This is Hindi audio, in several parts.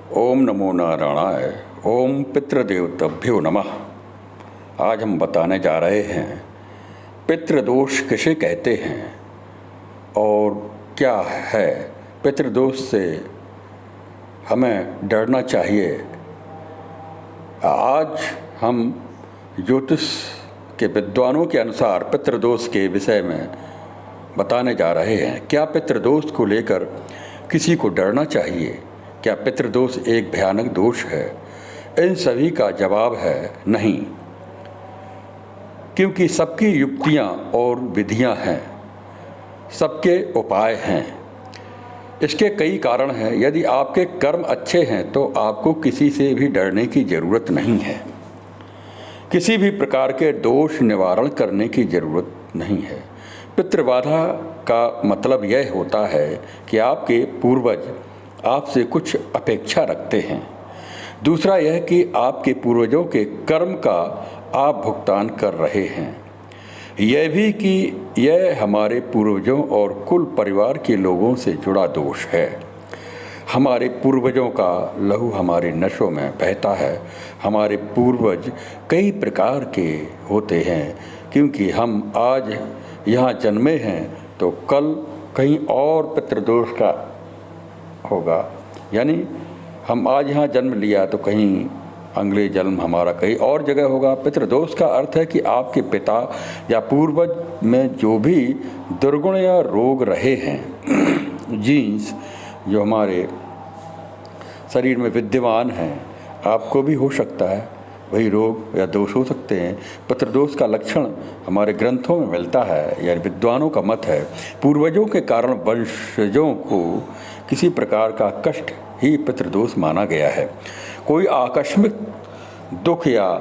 ओम नमो नारायणाय। ओम पितृदेवताभ्यो नमः। आज हम बताने जा रहे हैं पितृदोष किसे कहते हैं और क्या है। पितृदोष से हमें डरना चाहिए। आज हम ज्योतिष के विद्वानों के अनुसार पितृदोष के विषय में बताने जा रहे हैं। क्या पितृदोष को लेकर किसी को डरना चाहिए? क्या पितृदोष एक भयानक दोष है? इन सभी का जवाब है नहीं, क्योंकि सबकी युक्तियां और विधियां हैं, सबके उपाय हैं। इसके कई कारण हैं। यदि आपके कर्म अच्छे हैं तो आपको किसी से भी डरने की ज़रूरत नहीं है। किसी भी प्रकार के दोष निवारण करने की ज़रूरत नहीं है। पितृबाधा का मतलब यह होता है कि आपके पूर्वज आपसे कुछ अपेक्षा रखते हैं। दूसरा यह कि आपके पूर्वजों के कर्म का आप भुगतान कर रहे हैं। यह भी कि यह हमारे पूर्वजों और कुल परिवार के लोगों से जुड़ा दोष है। हमारे पूर्वजों का लहू हमारे नसों में बहता है। हमारे पूर्वज कई प्रकार के होते हैं। क्योंकि हम आज यहाँ जन्मे हैं तो कल कहीं और पितृदोष का होगा। यानी हम आज यहाँ जन्म लिया तो कहीं अगले जन्म हमारा कहीं और जगह होगा। पितृदोष का अर्थ है कि आपके पिता या पूर्वज में जो भी दुर्गुण या रोग रहे हैं, जीन्स जो हमारे शरीर में विद्यमान हैं, आपको भी हो सकता है वही रोग या दोष हो सकते हैं। पितृदोष का लक्षण हमारे ग्रंथों में मिलता है, या विद्वानों का मत है। पूर्वजों के कारण वंशजों को किसी प्रकार का कष्ट ही पितृदोष माना गया है। कोई आकस्मिक दुख या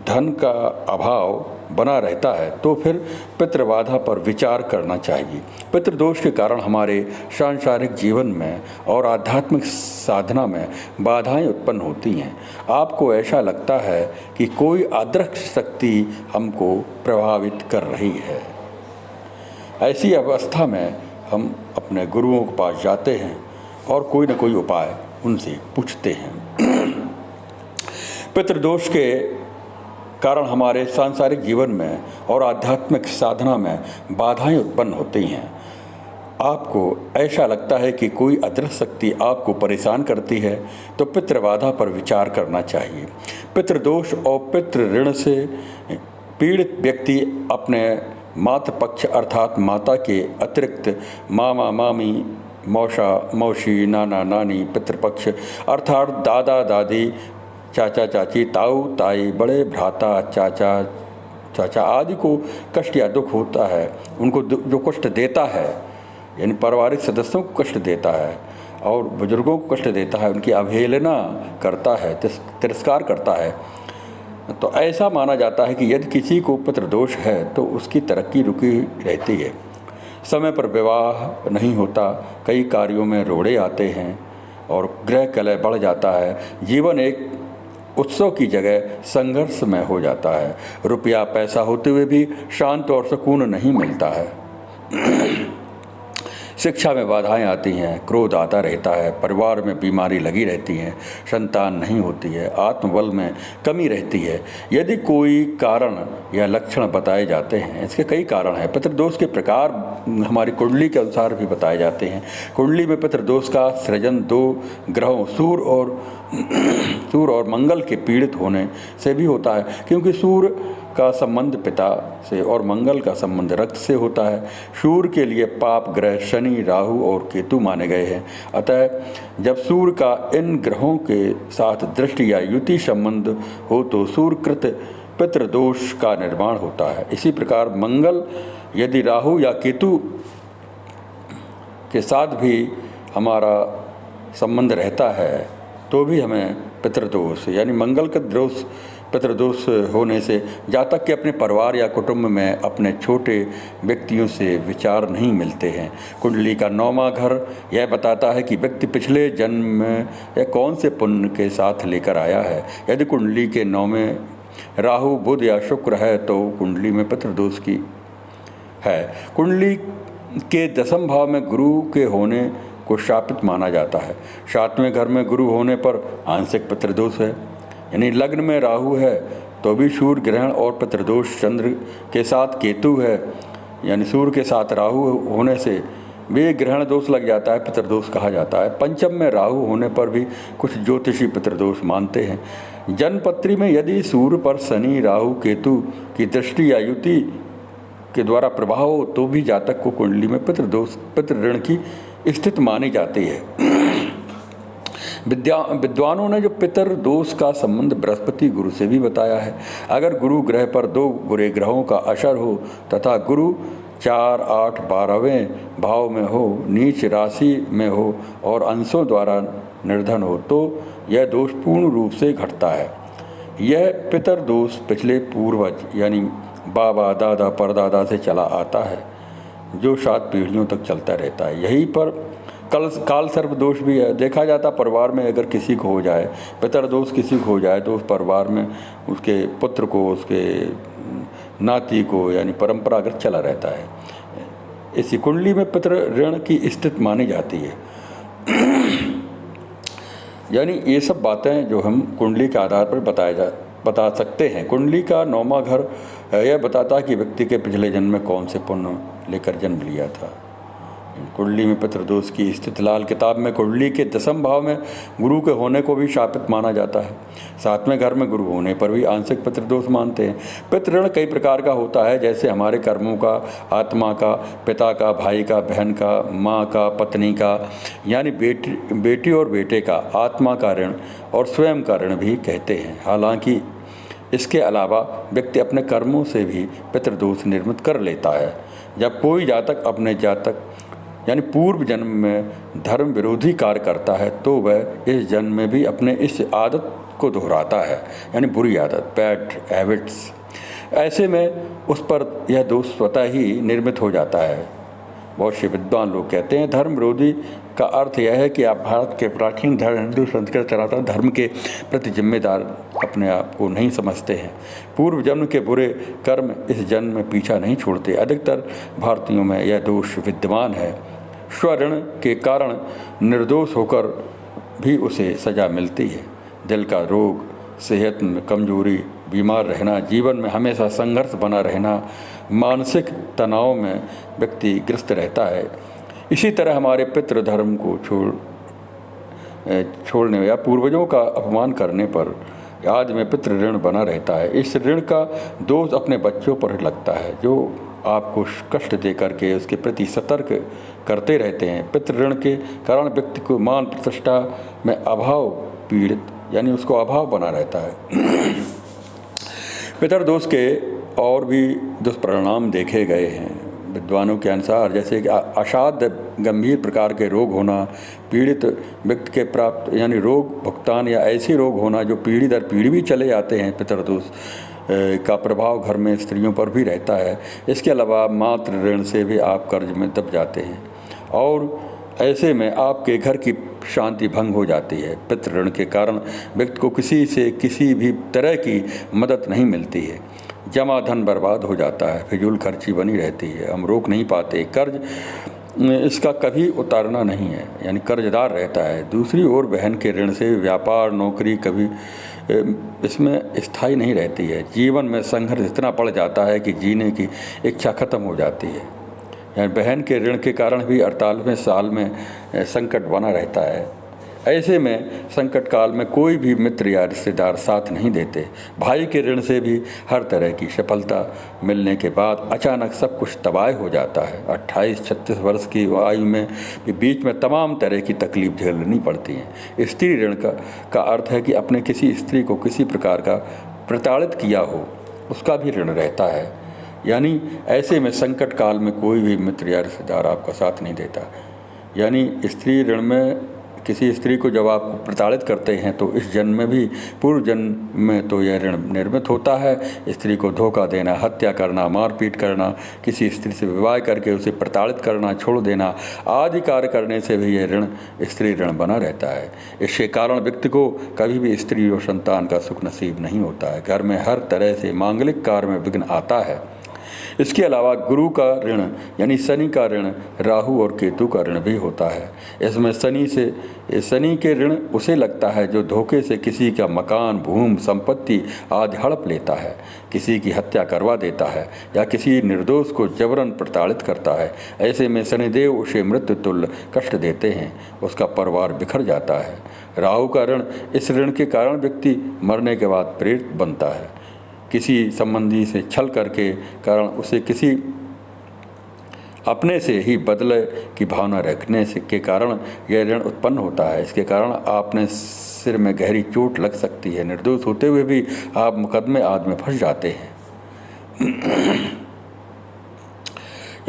धन का अभाव बना रहता है तो फिर पितृबाधा पर विचार करना चाहिए। पितृदोष के कारण हमारे सांसारिक जीवन में और आध्यात्मिक साधना में बाधाएं उत्पन्न होती हैं। आपको ऐसा लगता है कि कोई अदृश्य शक्ति हमको प्रभावित कर रही है। ऐसी अवस्था में हम अपने गुरुओं के पास जाते हैं और कोई न कोई उपाय उनसे पूछते हैं। पितृदोष के कारण हमारे सांसारिक जीवन में और आध्यात्मिक साधना में बाधाएं उत्पन्न होती हैं। आपको ऐसा लगता है कि कोई अदृश्य शक्ति आपको परेशान करती है तो पितृबाधा पर विचार करना चाहिए। पितृदोष और पितृ ऋण से पीड़ित व्यक्ति अपने मातृपक्ष अर्थात माता के अतिरिक्त मामा मामी, मौसा मौसी, नाना नानी, पितृपक्ष अर्थात दादा दादी, चाचा चाची, ताऊ ताई, बड़े भ्राता, चाचा चाचा आदि को कष्ट या दुख होता है। उनको जो कष्ट देता है, यानी पारिवारिक सदस्यों को कष्ट देता है और बुजुर्गों को कष्ट देता है, उनकी अवहेलना करता है, तिरस्कार करता है, तो ऐसा माना जाता है कि यदि किसी को पितृदोष है तो उसकी तरक्की रुकी रहती है। समय पर विवाह नहीं होता, कई कार्यों में रोड़े आते हैं और गृह कलह बढ़ जाता है। जीवन एक उत्सव की जगह संघर्ष में हो जाता है। रुपया पैसा होते हुए भी शांत और सुकून नहीं मिलता है। शिक्षा में बाधाएं आती हैं, क्रोध आता रहता है, परिवार में बीमारी लगी रहती है, संतान नहीं होती है, आत्मबल में कमी रहती है। यदि कोई कारण या लक्षण बताए जाते हैं, इसके कई कारण हैं। पितृदोष के प्रकार हमारी कुंडली के अनुसार भी बताए जाते हैं। कुंडली में पितृदोष का सृजन दो ग्रहों सूर्य और मंगल के पीड़ित होने से भी होता है, क्योंकि सूर्य का संबंध पिता से और मंगल का संबंध रक्त से होता है। सूर्य के लिए पाप ग्रह शनि, राहु और केतु माने गए हैं। अतः जब सूर्य का इन ग्रहों के साथ दृष्टि या युति संबंध हो तो सूर्यकृत पितृदोष का निर्माण होता है। इसी प्रकार मंगल यदि राहु या केतु के साथ भी हमारा संबंध रहता है तो भी हमें पितृदोष यानी मंगल का दोष पितृदोष होने से जातक के अपने परिवार या कुटुंब में अपने छोटे व्यक्तियों से विचार नहीं मिलते हैं। कुंडली का 9वां घर यह बताता है कि व्यक्ति पिछले जन्म में या कौन से पुण्य के साथ लेकर आया है। यदि कुंडली के 9वें राहु, बुध या शुक्र है तो कुंडली में पितृदोष की है। कुंडली के 10वें भाव में गुरु के होने को शापित माना जाता है। 7वें घर में गुरु होने पर आंशिक पितृदोष है, यानी लग्न में राहु है तो भी सूर्य ग्रहण और पितृदोष, चंद्र के साथ केतु है यानी सूर्य के साथ राहु होने से भी ग्रहण दोष लग जाता है, पितृदोष कहा जाता है। पंचम में राहु होने पर भी कुछ ज्योतिषी पितृदोष मानते हैं। जन्मपत्री में यदि सूर्य पर शनि, राहु, केतु की दृष्टि या युति के द्वारा प्रभाव हो तो भी जातक को कुंडली में पितृदोष, पितृऋण की स्थिति मानी जाती है। विद्वानों ने जो पितृदोष का संबंध बृहस्पति गुरु से भी बताया है। अगर गुरु ग्रह पर 2 बुरे ग्रहों का असर हो तथा गुरु 4, 8, 12वें भाव में हो, नीच राशि में हो और अंशों द्वारा निर्धन हो तो यह दोष पूर्ण रूप से घटता है। यह पितृदोष पिछले पूर्वज यानी बाबा, दादा, परदादा से चला आता है जो 7 पीढ़ियों तक चलता रहता है। यहीं पर काल सर्प दोष भी है। देखा जाता परिवार में अगर किसी को हो जाए, पितृदोष किसी को हो जाए तो उस परिवार में उसके पुत्र को, उसके नाती को यानी परंपरागत चला रहता है। इसी कुंडली में पितृऋण की स्थिति मानी जाती है। यानी ये सब बातें जो हम कुंडली के आधार पर बता सकते हैं। कुंडली का 9वां घर यह बताता है कि व्यक्ति के पिछले जन्म में कौन से पुण्य लेकर जन्म लिया था। कुंडली में पितृदोष की स्थिति लाल किताब में कुंडली के 10वें भाव में गुरु के होने को भी शापित माना जाता है। 7वें घर में गुरु होने पर भी आंशिक पितृदोष मानते हैं। पितृऋण कई प्रकार का होता है, जैसे हमारे कर्मों का, आत्मा का, पिता का, भाई का, बहन का, माँ का, पत्नी का यानी बेटी और बेटे का आत्मा का ऋण और स्वयं का ऋण भी कहते हैं। हालांकि इसके अलावा व्यक्ति अपने कर्मों से भी पितृदोष निर्मित कर लेता है। जब कोई जातक अपने जातक यानी पूर्व जन्म में धर्म विरोधी कार्य करता है तो वह इस जन्म में भी अपने इस आदत को दोहराता है, यानी बुरी आदत, बैड हैबिट्स। ऐसे में उस पर यह दोष स्वतः ही निर्मित हो जाता है। बहुत से विद्वान लोग कहते हैं धर्म विरोधी का अर्थ यह है कि आप भारत के प्राचीन धर्म, हिंदू संस्कृति, सनातन धर्म के प्रति जिम्मेदार अपने आप को नहीं समझते हैं। पूर्व जन्म के बुरे कर्म इस जन्म में पीछा नहीं छोड़ते। अधिकतर भारतीयों में यह दोष विद्यमान है। स्वऋण के कारण निर्दोष होकर भी उसे सजा मिलती है। दिल का रोग, सेहत में कमजोरी, बीमार रहना, जीवन में हमेशा संघर्ष बना रहना, मानसिक तनाव में व्यक्ति ग्रस्त रहता है। इसी तरह हमारे पितृ धर्म को छोड़ने या पूर्वजों का अपमान करने पर आज में पितृ ऋण बना रहता है। इस ऋण का दोष अपने बच्चों पर लगता है जो आपको कष्ट दे करके उसके प्रति सतर्क करते रहते हैं। पितृ ऋण के कारण व्यक्ति को मान प्रतिष्ठा में अभाव पीड़ित यानी उसको अभाव बना रहता है। पितृदोष के और भी दुष्परिणाम देखे गए हैं विद्वानों के अनुसार, जैसे कि असाध्य गंभीर प्रकार के रोग होना, पीड़ित व्यक्ति के प्राप्त यानी रोग भुगतान या ऐसे रोग होना जो पीढ़ी दर पीढ़ी भी चले आते हैं। पितृदोष का प्रभाव घर में स्त्रियों पर भी रहता है। इसके अलावा मातृ ऋण से भी आप कर्ज में दब जाते हैं और ऐसे में आपके घर की शांति भंग हो जाती है। पितृ ऋण के कारण व्यक्ति को किसी से किसी भी तरह की मदद नहीं मिलती है। जमा धन बर्बाद हो जाता है, फिजूल खर्ची बनी रहती है, हम रोक नहीं पाते। कर्ज इसका कभी उतारना नहीं है, यानी कर्जदार रहता है। दूसरी ओर बहन के ऋण से व्यापार, नौकरी कभी इसमें स्थायी नहीं रहती है। जीवन में संघर्ष इतना बढ़ जाता है कि जीने की इच्छा खत्म हो जाती है। यानी बहन के ऋण के कारण भी 48वें साल में संकट बना रहता है। ऐसे में संकट काल में कोई भी मित्र या रिश्तेदार साथ नहीं देते। भाई के ऋण से भी हर तरह की सफलता मिलने के बाद अचानक सब कुछ तबाह हो जाता है। 28-36 वर्ष की आयु में भी बीच में तमाम तरह की तकलीफ झेलनी पड़ती है। स्त्री ऋण का अर्थ है कि अपने किसी स्त्री को किसी प्रकार का प्रताड़ित किया हो, उसका भी ऋण रहता है। यानी ऐसे में संकट काल में कोई भी मित्र या रिश्तेदार आपका साथ नहीं देता। यानी स्त्री ऋण में किसी स्त्री को जब आप प्रताड़ित करते हैं तो इस जन्म में भी पूर्व जन्म में तो यह ऋण निर्मित होता है। स्त्री को धोखा देना, हत्या करना, मारपीट करना, किसी स्त्री से विवाह करके उसे प्रताड़ित करना, छोड़ देना आदि कार्य करने से भी यह ऋण स्त्री ऋण बना रहता है। इसके कारण व्यक्ति को कभी भी स्त्री और संतान का सुख नसीब नहीं होता है। घर में हर तरह से मांगलिक कार्य में विघ्न आता है। इसके अलावा गुरु का ऋण यानी शनि का ऋण, राहु और केतु का ऋण भी होता है। इसमें शनि के ऋण उसे लगता है जो धोखे से किसी का मकान, भूमि, संपत्ति आदि हड़प लेता है, किसी की हत्या करवा देता है या किसी निर्दोष को जबरन प्रताड़ित करता है। ऐसे में शनिदेव उसे मृत्यु तुल्य कष्ट देते हैं, उसका परिवार बिखर जाता है। राहु का ऋण, इस ऋण के कारण व्यक्ति मरने के बाद प्रेत बनता है। किसी संबंधी से छल करके कारण उसे किसी अपने से ही बदले की भावना रखने से के कारण यह ऋण उत्पन्न होता है। इसके कारण आपने सिर में गहरी चोट लग सकती है। निर्दोष होते हुए भी आप मुकदमे आदि में फंस जाते हैं।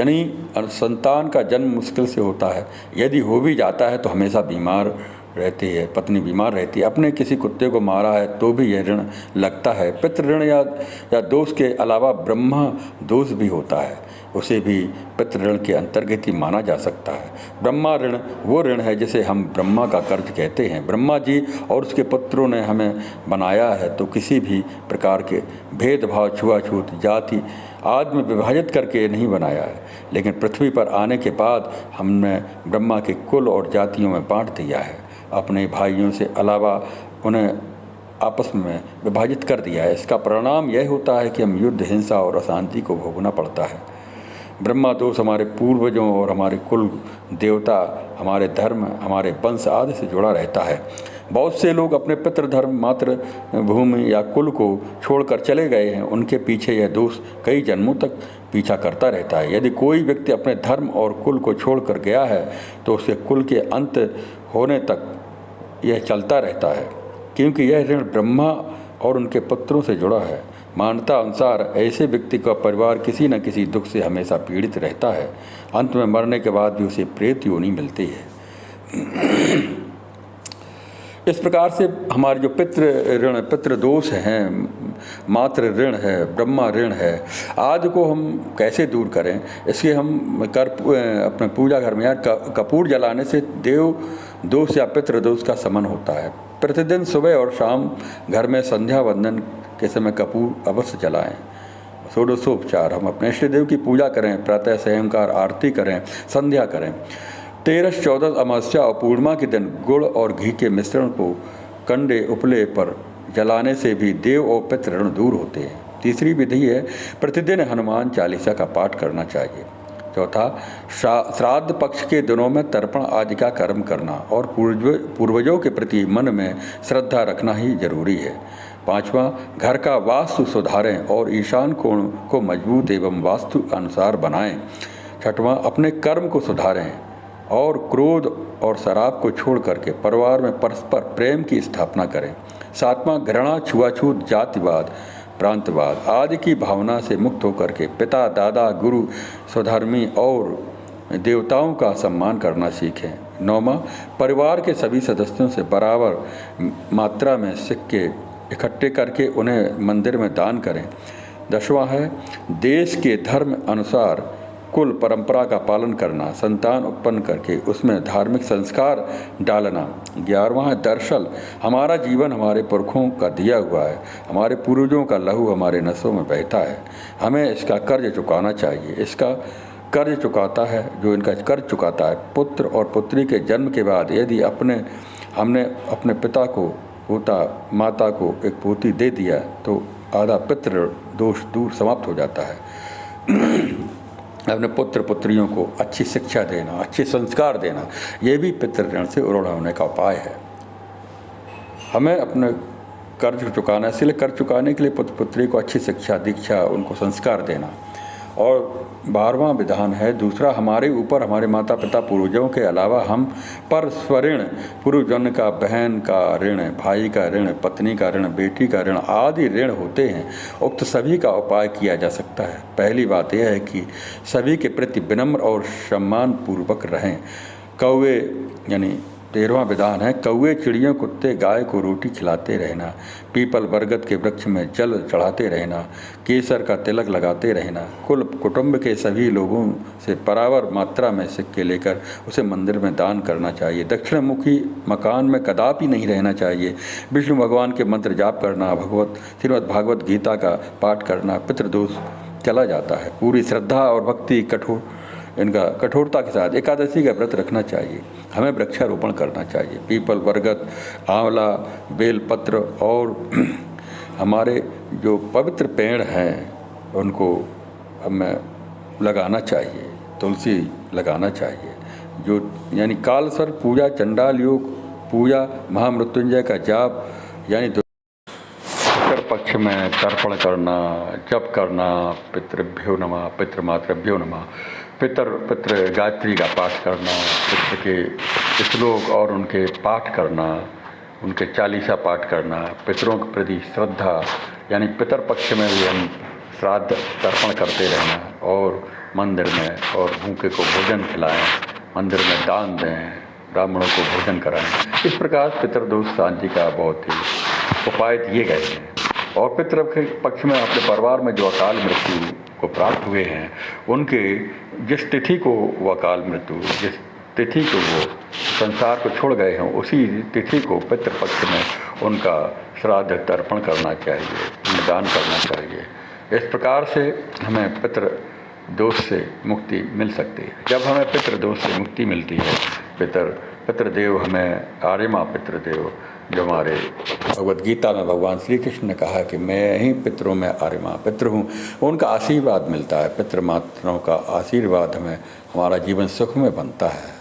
यानी संतान का जन्म मुश्किल से होता है। यदि हो भी जाता है तो हमेशा बीमार रहती है, पत्नी बीमार रहती है। अपने किसी कुत्ते को मारा है तो भी यह ऋण लगता है। पितृ ऋण या दोष के अलावा ब्रह्मा दोष भी होता है, उसे भी पितृ ऋण के अंतर्गत ही माना जा सकता है। ब्रह्मा ऋण वो ऋण है जिसे हम ब्रह्मा का कर्ज कहते हैं। ब्रह्मा जी और उसके पुत्रों ने हमें बनाया है तो किसी भी प्रकार के भेदभाव, छुआछूत, जाति आदि में विभाजित करके नहीं बनाया है, लेकिन पृथ्वी पर आने के बाद हमने ब्रह्मा के कुल और जातियों में बांट दिया है। अपने भाइयों से अलावा उन्हें आपस में विभाजित कर दिया है। इसका परिणाम यह होता है कि हम युद्ध, हिंसा और अशांति को भोगना पड़ता है। ब्रह्मा दोष हमारे पूर्वजों और हमारे कुल देवता, हमारे धर्म, हमारे वंश आदि से जुड़ा रहता है। बहुत से लोग अपने पितृधर्म, मातृभूमि या कुल को छोड़कर चले गए हैं। उनके पीछे यह दोष कई जन्मों तक पीछा करता रहता है। यदि कोई व्यक्ति अपने धर्म और कुल को छोड़कर गया है तो उसके कुल के अंत होने तक यह चलता रहता है, क्योंकि यह ऋण ब्रह्मा और उनके पुत्रों से जुड़ा है। मान्यता अनुसार ऐसे व्यक्ति का परिवार किसी न किसी दुख से हमेशा पीड़ित रहता है। अंत में मरने के बाद भी उसे प्रेत योनि मिलती है। इस प्रकार से हमारे जो पितृ दोष हैं, मातृ ऋण है, ब्रह्मा ऋण है, आदि को हम कैसे दूर करें, इसके हम अपने पूजा घर में यार कपूर जलाने से देव दोष या पितृ दोष का शमन होता है। प्रतिदिन सुबह और शाम घर में संध्या वंदन के समय कपूर अवश्य जलाएं। षोडशोपचार, हम अपने इष्ट देव की पूजा करें, प्रातः सायंकाल आरती करें, संध्या करें। 13, 14 अमावस्या और पूर्णिमा के दिन गुड़ और घी के मिश्रण को कंडे उपले पर जलाने से भी देव और पितृ ऋण दूर होते हैं। तीसरी विधि है प्रतिदिन हनुमान चालीसा का पाठ करना चाहिए। चौथा, श्राद्ध पक्ष के दिनों में तर्पण आदि का कर्म करना और पूर्वजों के प्रति मन में श्रद्धा रखना ही जरूरी है। पांचवा, घर का वास्तु सुधारें और ईशान कोण को मजबूत एवं वास्तु अनुसार बनाएं। छठवां, अपने कर्म को सुधारें और क्रोध और शराब को छोड़ करके परिवार में परस्पर प्रेम की स्थापना करें। सातवां, घृणा, छुआछूत, जातिवाद, प्रांतवाद आदि की भावना से मुक्त होकर के पिता, दादा, गुरु, स्वधर्मी और देवताओं का सम्मान करना सीखें। नौवां, परिवार के सभी सदस्यों से बराबर मात्रा में सिक्के इकट्ठे करके उन्हें मंदिर में दान करें। 10वां है देश के धर्म अनुसार कुल परंपरा का पालन करना, संतान उत्पन्न करके उसमें धार्मिक संस्कार डालना। 11वां है दरअसल हमारा जीवन हमारे पुरखों का दिया हुआ है, हमारे पूर्वजों का लहू हमारे नसों में बहता है, हमें इसका कर्ज चुकाना चाहिए। इसका कर्ज चुकाता है जो इनका कर्ज चुकाता है। पुत्र और पुत्री के जन्म के बाद यदि हमने अपने पिता को पोता, माता को एक पोती दे दिया तो आधा पितृ दोष दूर समाप्त हो जाता है। अपने पुत्र पुत्रियों को अच्छी शिक्षा देना, अच्छे संस्कार देना, ये भी पितृ ऋण से उन्मूलन होने का उपाय है। हमें अपने कर्ज चुकाना, इसलिए कर्ज चुकाने के लिए पुत्र पुत्री को अच्छी शिक्षा, दीक्षा, उनको संस्कार देना। और 12वां विधान है दूसरा, हमारे ऊपर हमारे माता पिता पूर्वजों के अलावा हम पर स्वऋण, पूर्वजन्म का, बहन का ऋण, भाई का ऋण, पत्नी का ऋण, बेटी का ऋण आदि ऋण होते हैं। उक्त सभी का उपाय किया जा सकता है। पहली बात यह है कि सभी के प्रति विनम्र और सम्मान पूर्वक रहें। कौवे यानी 13वां विधान है कौवे, चिड़ियों, कुत्ते, गाय को रोटी खिलाते रहना, पीपल बरगद के वृक्ष में जल चढ़ाते रहना, केसर का तिलक लगाते रहना, कुल कुटुंब के सभी लोगों से बराबर मात्रा में सिक्के लेकर उसे मंदिर में दान करना चाहिए। दक्षिण मुखी मकान में कदापि नहीं रहना चाहिए। विष्णु भगवान के मंत्र जाप करना, श्रीमद् भागवत गीता का पाठ करना, पितृदोष चला जाता है। पूरी श्रद्धा और भक्ति कठोरता के साथ एकादशी का व्रत रखना चाहिए। हमें वृक्षारोपण करना चाहिए। पीपल, बरगद, आंवला, बेलपत्र और हमारे जो पवित्र पेड़ हैं उनको हमें लगाना चाहिए। तुलसी लगाना चाहिए। जो यानी कालसर्प पूजा, चंडाल योग पूजा, महामृत्युंजय का जाप, यानी पितर पक्ष में तर्पण करना, जप करना, पितृभ्यो नमः, पितृमातृभ्यो नमः, पितृ गायत्री का पाठ करना, पितृ के श्लोक और उनके पाठ करना, उनके चालीसा पाठ करना, पितरों के प्रति श्रद्धा, यानी पितर पक्ष में भी हम श्राद्ध तर्पण करते रहना और मंदिर में और भूखे को भोजन खिलाएं, मंदिर में दान दें, ब्राह्मणों को भोजन कराएं। इस प्रकार पितृदोष शांति का बहुत ही उपाय दिए गए हैं। और पितृ के पक्ष में अपने परिवार में जो अकाल मृत्यु को प्राप्त हुए हैं, उनके जिस तिथि को वो अकाल मृत्यु, जिस तिथि को वो संसार को छोड़ गए हैं, उसी तिथि को पितृपक्ष में उनका श्राद्ध तर्पण करना चाहिए, दान करना चाहिए। इस प्रकार से हमें पितृ दोष से मुक्ति मिल सकती है। जब हमें पितृ दोष से मुक्ति मिलती है, पितृदेव हमें आर्यमा पितृदेव, जो हमारे भगवद गीता में भगवान श्री कृष्ण ने कहा कि मैं ही पितरों में आर्यमा पितृ हूँ, उनका आशीर्वाद मिलता है। पितृमाताओं का आशीर्वाद हमें हमारा जीवन सुख में बनता है।